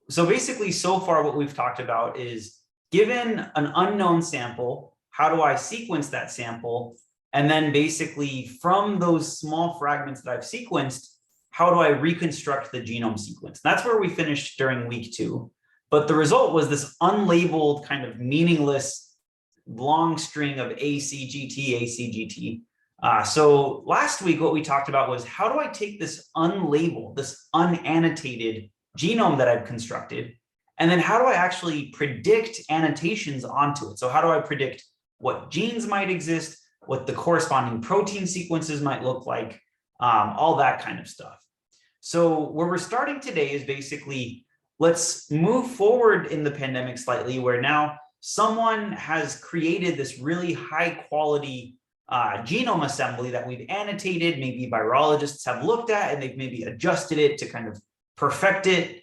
So basically, so far what we've talked about is, given an unknown sample, how do I sequence that sample? And then basically from those small fragments that I've sequenced, how do I reconstruct the genome sequence? And that's where we finished during week 2. But the result was this unlabeled kind of meaningless long string of ACGT, ACGT. So last week, what we talked about was, how do I take this unlabeled, this unannotated genome that I've constructed, and then how do I actually predict annotations onto it? So how do I predict what genes might exist, what the corresponding protein sequences might look like, all that kind of stuff. So where we're starting today is basically, let's move forward in the pandemic slightly, where now someone has created this really high quality genome assembly that we've annotated, maybe virologists have looked at and they've maybe adjusted it to kind of perfect it.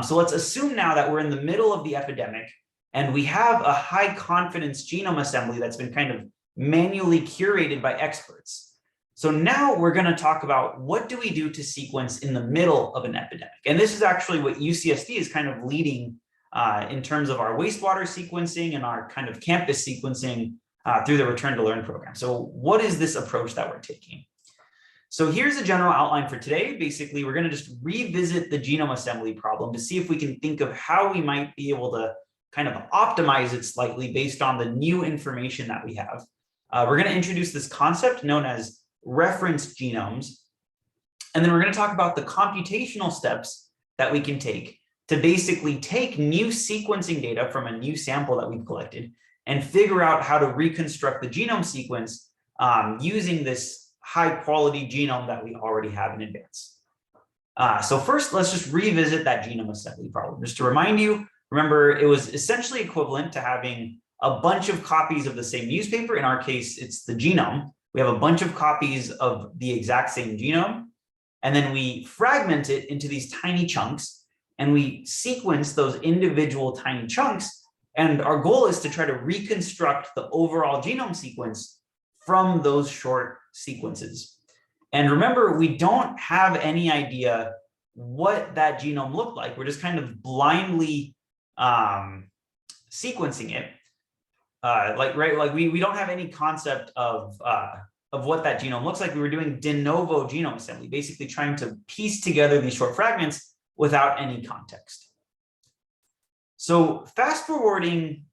So let's assume now that we're in the middle of the epidemic and we have a high confidence genome assembly that's been kind of manually curated by experts. So now we're going to talk about, what do we do to sequence in the middle of an epidemic? And this is actually what UCSD is kind of leading in terms of our wastewater sequencing and our kind of campus sequencing through the Return to Learn program. So what is this approach that we're taking? So here's a general outline for today. Basically, we're going to just revisit the genome assembly problem to see if we can think of how we might be able to kind of optimize it slightly based on the new information that we have. We're going to introduce this concept known as reference genomes. And then we're going to talk about the computational steps that we can take to basically take new sequencing data from a new sample that we've collected and figure out how to reconstruct the genome sequence using this high quality genome that we already have in advance. So first, let's just revisit that genome assembly problem. Just to remind you, remember, it was essentially equivalent to having a bunch of copies of the same newspaper. In our case, it's the genome. We have a bunch of copies of the exact same genome, and then we fragment it into these tiny chunks, and we sequence those individual tiny chunks. And our goal is to try to reconstruct the overall genome sequence from those short sequences. And remember, we don't have any idea what that genome looked like. We're just kind of blindly sequencing it. We don't have any concept of what that genome looks like. We were doing de novo genome assembly, basically trying to piece together these short fragments without any context. So fast forwarding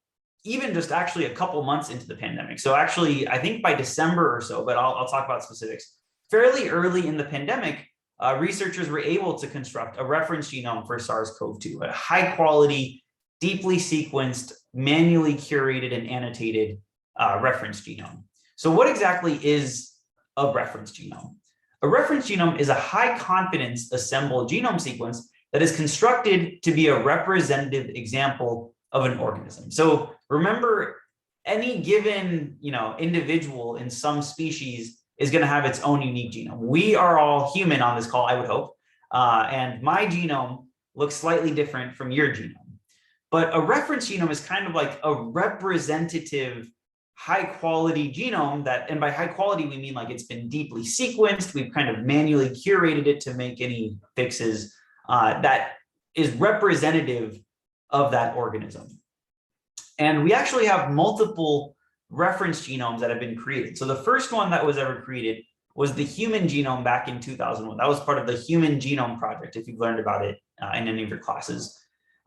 even just actually a couple months into the pandemic. So actually, I think by December or so, but I'll talk about specifics. Fairly early in the pandemic, researchers were able to construct a reference genome for SARS-CoV-2, a high quality, deeply sequenced, manually curated and annotated reference genome. So what exactly is a reference genome? A reference genome is a high confidence assembled genome sequence that is constructed to be a representative example of an organism. So remember, any given individual in some species is going to have its own unique genome. We are all human on this call, I would hope, and my genome looks slightly different from your genome. But a reference genome is kind of like a representative, high quality genome that, and by high quality, we mean like it's been deeply sequenced. We've kind of manually curated it to make any fixes that is representative of that organism. And we actually have multiple reference genomes that have been created. So the first one that was ever created was the human genome back in 2001. That was part of the Human Genome Project, if you've learned about it in any of your classes.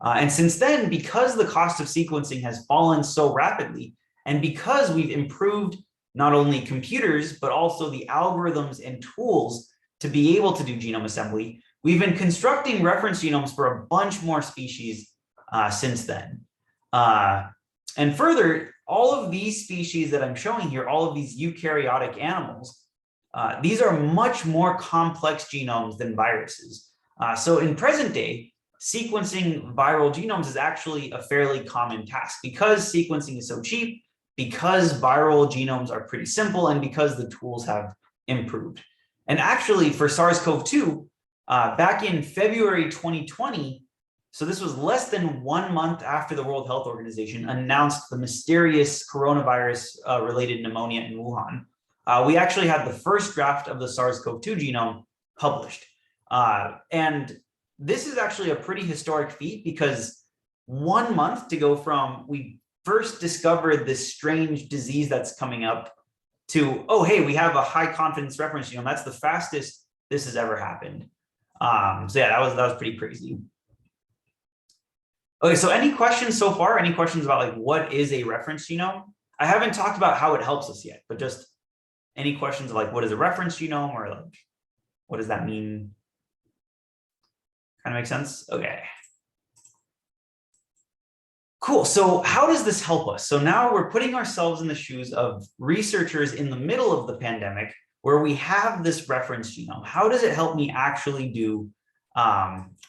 And since then, because the cost of sequencing has fallen so rapidly, and because we've improved not only computers, but also the algorithms and tools to be able to do genome assembly, we've been constructing reference genomes for a bunch more species since then. And further, all of these species that I'm showing here, all of these eukaryotic animals, these are much more complex genomes than viruses. So in present day, sequencing viral genomes is actually a fairly common task because sequencing is so cheap, because viral genomes are pretty simple, and because the tools have improved. And actually for SARS-CoV-2, back in February 2020, so this was less than 1 month after the World Health Organization announced the mysterious coronavirus related pneumonia in Wuhan, we actually had the first draft of the SARS-CoV-2 genome published. And this is actually a pretty historic feat because 1 month to go from we first discovered this strange disease that's coming up to, oh, hey, we have a high confidence reference genome. That's the fastest this has ever happened. So yeah, that was pretty crazy. Okay, so any questions so far? Any questions about like what is a reference genome? I haven't talked about how it helps us yet, but just any questions of like what is a reference genome or like what does that mean? Kind of make sense? Okay. Cool. So how does this help us? So now we're putting ourselves in the shoes of researchers in the middle of the pandemic where we have this reference genome. How does it help me actually do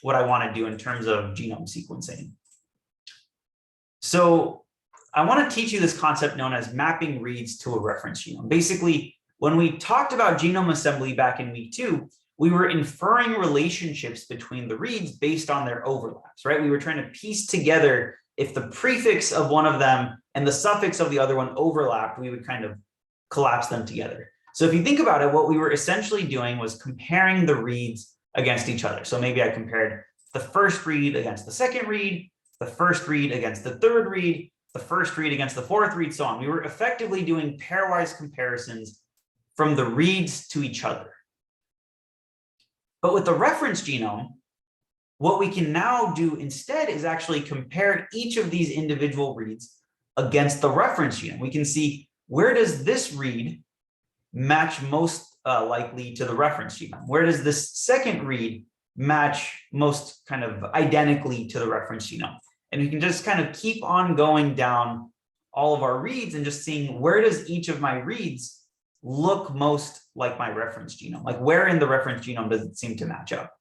what I want to do in terms of genome sequencing? So I want to teach you this concept known as mapping reads to a reference genome. Basically, when we talked about genome assembly back in week 2, we were inferring relationships between the reads based on their overlaps, right? We were trying to piece together if the prefix of one of them and the suffix of the other one overlapped, we would kind of collapse them together. So if you think about it, what we were essentially doing was comparing the reads against each other. So maybe I compared the first read against the second read, the first read against the third read, the first read against the fourth read, so on. We were effectively doing pairwise comparisons from the reads to each other. But with the reference genome, what we can now do instead is actually compare each of these individual reads against the reference genome. We can see where does this read match most likely to the reference genome? Where does this second read match most kind of identically to the reference genome? And we can just kind of keep on going down all of our reads and just seeing where does each of my reads look most like my reference genome? Like where in the reference genome does it seem to match up?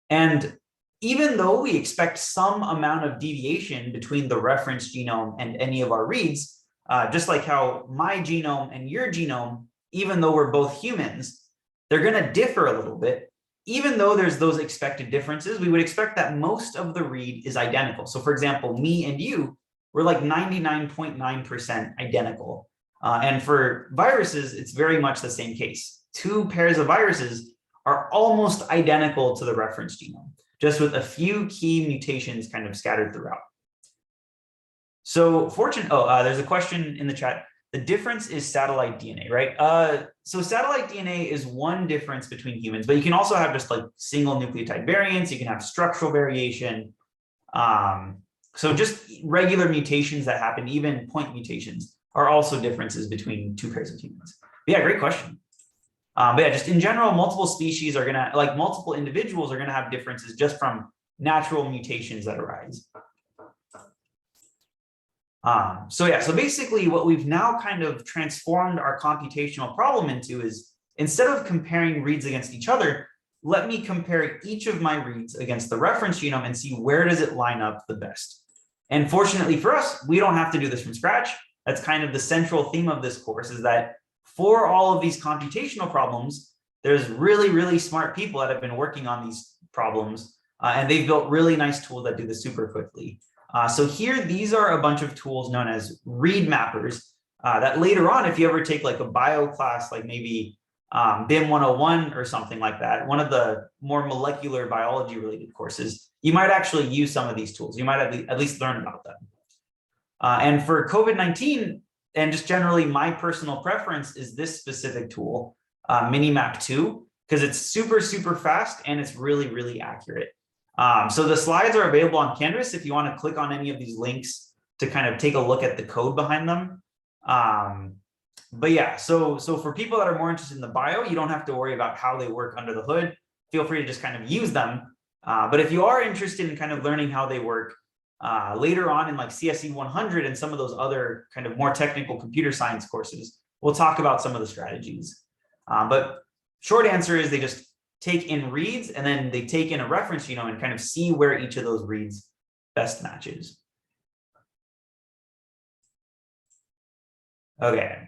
And even though we expect some amount of deviation between the reference genome and any of our reads, just like how my genome and your genome, even though we're both humans, they're going to differ a little bit. Even though there's those expected differences, we would expect that most of the read is identical. So for example, me and you, we're like 99.9% identical. And for viruses, it's very much the same case. 2 pairs of viruses are almost identical to the reference genome, just with a few key mutations kind of scattered throughout. So there's a question in the chat. The difference is satellite DNA, right? So satellite DNA is one difference between humans, but you can also have just like single nucleotide variants. You can have structural variation. So just regular mutations that happen, even point mutations, are also differences between 2 pairs of humans. But yeah, great question. But yeah, just in general, multiple species are gonna, like multiple individuals are gonna have differences just from natural mutations that arise. So yeah, so basically what we've now kind of transformed our computational problem into is instead of comparing reads against each other, let me compare each of my reads against the reference genome and see where does it line up the best. And fortunately for us, we don't have to do this from scratch. That's kind of the central theme of this course, is that for all of these computational problems, there's really, really smart people that have been working on these problems, and they've built really nice tools that do this super quickly. So here, these are a bunch of tools known as read mappers that later on, if you ever take like a bio class, like maybe BIM 101 or something like that, one of the more molecular biology related courses, you might actually use some of these tools. You might at least learn about them. And for COVID-19, and just generally my personal preference is this specific tool, Minimap 2, because it's super, super fast and it's really, really accurate. So the slides are available on Canvas if you want to click on any of these links to kind of take a look at the code behind them. But yeah, so for people that are more interested in the bio, you don't have to worry about how they work under the hood. Feel free to just kind of use them. But if you are interested in kind of learning how they work later on in like CSE 100 and some of those other kind of more technical computer science courses, we'll talk about some of the strategies. But short answer is they just take in reads and then they take in a reference genome and kind of see where each of those reads best matches. Okay.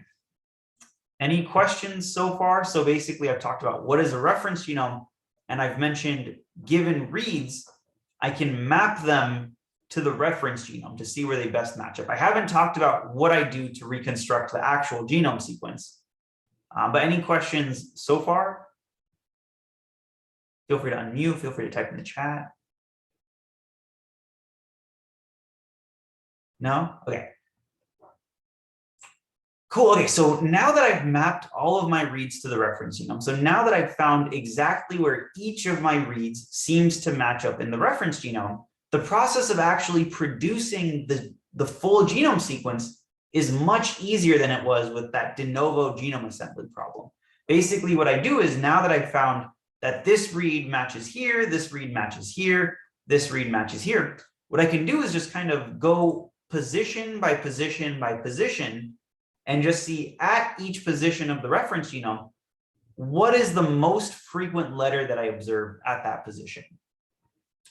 Any questions so far? So basically I've talked about what is a reference genome, and I've mentioned given reads, I can map them to the reference genome to see where they best match up. I haven't talked about what I do to reconstruct the actual genome sequence, but any questions so far? Feel free to unmute, feel free to type in the chat. No? Okay. Cool. Okay, so now that I've mapped all of my reads to the reference genome, so now that I've found exactly where each of my reads seems to match up in the reference genome, the process of actually producing the full genome sequence is much easier than it was with that de novo genome assembly problem. Basically, what I do is now that I've found that this read matches here, this read matches here, this read matches here, what I can do is just kind of go position by position by position and just see at each position of the reference genome, what is the most frequent letter that I observe at that position.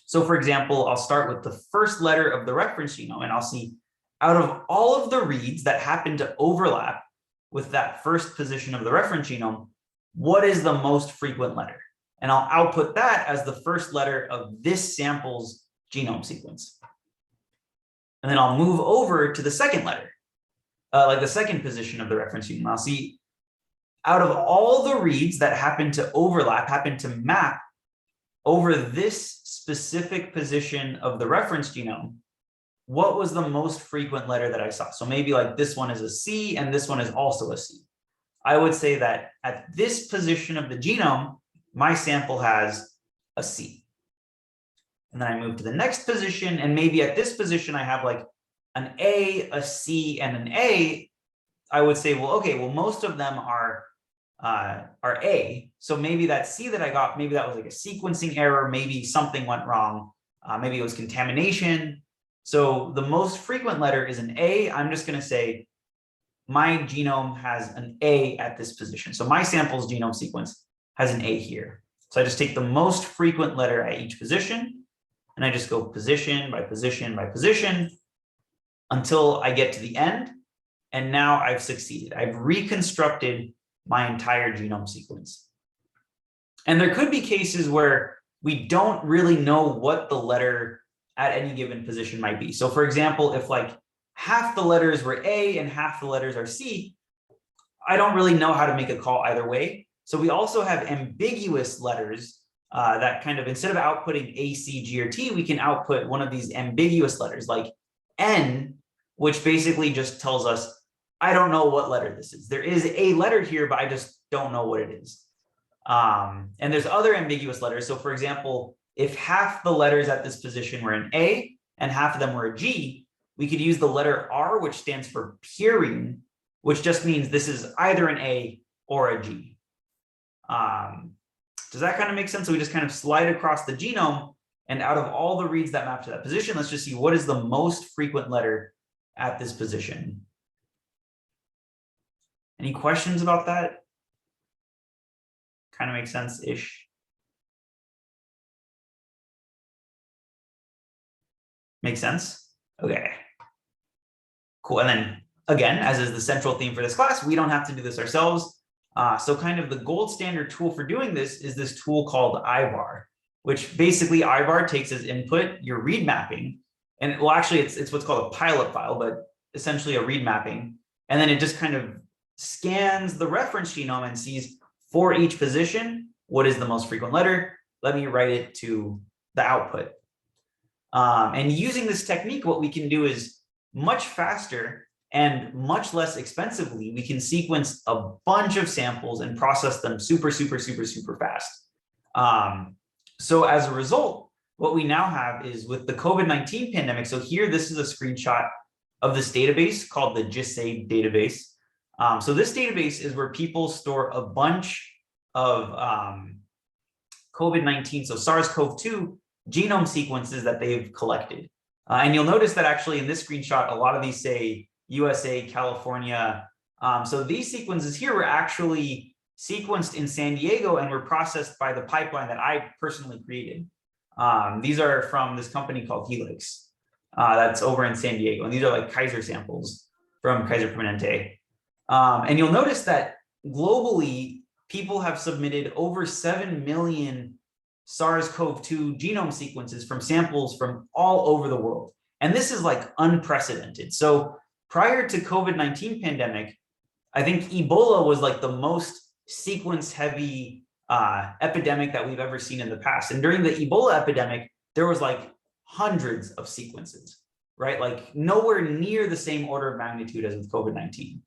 So for example, I'll start with the first letter of the reference genome, and I'll see out of all of the reads that happen to overlap with that first position of the reference genome, what is the most frequent letter? And I'll output that as the first letter of this sample's genome sequence. And then I'll move over to the second letter, like the second position of the reference genome. I'll see out of all the reads that happen to overlap, happen to map over this specific position of the reference genome, what was the most frequent letter that I saw? So maybe like this one is a C and this one is also a C. I would say that at this position of the genome, my sample has a C. And then I move to the next position, and maybe at this position I have like an A, a C, and an A. I would say, well, okay, well, most of them are A. So maybe that C that I got, maybe that was like a sequencing error, maybe something went wrong, maybe it was contamination. So the most frequent letter is an A. I'm just going to say my genome has an A at this position. So my sample's genome sequence has an A here. So I just take the most frequent letter at each position, and I just go position by position by position until I get to the end. And now I've succeeded. I've reconstructed my entire genome sequence. And there could be cases where we don't really know what the letter at any given position might be. So for example, if like half the letters were A and half the letters are C, I don't really know how to make a call either way. So we also have ambiguous letters that kind of, instead of outputting A, C, G, or T, we can output one of these ambiguous letters like N, which basically just tells us, I don't know what letter this is. There is a letter here, but I just don't know what it is. And there's other ambiguous letters. So for example, if half the letters at this position were an A and half of them were a G, we could use the letter R, which stands for purine, which just means this is either an A or a G. Does that kind of make sense? So we just kind of slide across the genome, and out of all the reads that map to that position, let's just see what is the most frequent letter at this position. Any questions about that? Kind of makes sense-ish. Make sense? Okay. Cool. And then again, as is the central theme for this class, we don't have to do this ourselves. So kind of the gold standard tool for doing this is this tool called IVAR, which basically IVAR takes as input your read mapping. And well, actually it's what's called a pilot file, but essentially a read mapping. And then it just kind of scans the reference genome and sees for each position, what is the most frequent letter? Let me write it to the output. And using this technique, what we can do is much faster and much less expensively, we can sequence a bunch of samples and process them super fast. So as a result, what we now have is with the COVID-19 pandemic, so here, this is a screenshot of this database called the GISAID database. So this database is where people store a bunch of COVID-19, so SARS-CoV-2 genome sequences that they've collected. And you'll notice that actually in this screenshot, a lot of these say USA, California. So these sequences here were actually sequenced in San Diego and were processed by the pipeline that I personally created. These are from this company called Helix that's over in San Diego. And these are like Kaiser samples from Kaiser Permanente. And you'll notice that globally, people have submitted over 7 million SARS-CoV-2 genome sequences from samples from all over the world. And this is like unprecedented. So prior to COVID-19 pandemic, I think Ebola was like the most sequence heavy epidemic that we've ever seen in the past. And during the Ebola epidemic, there was like hundreds of sequences, right? Like nowhere near the same order of magnitude as with COVID-19.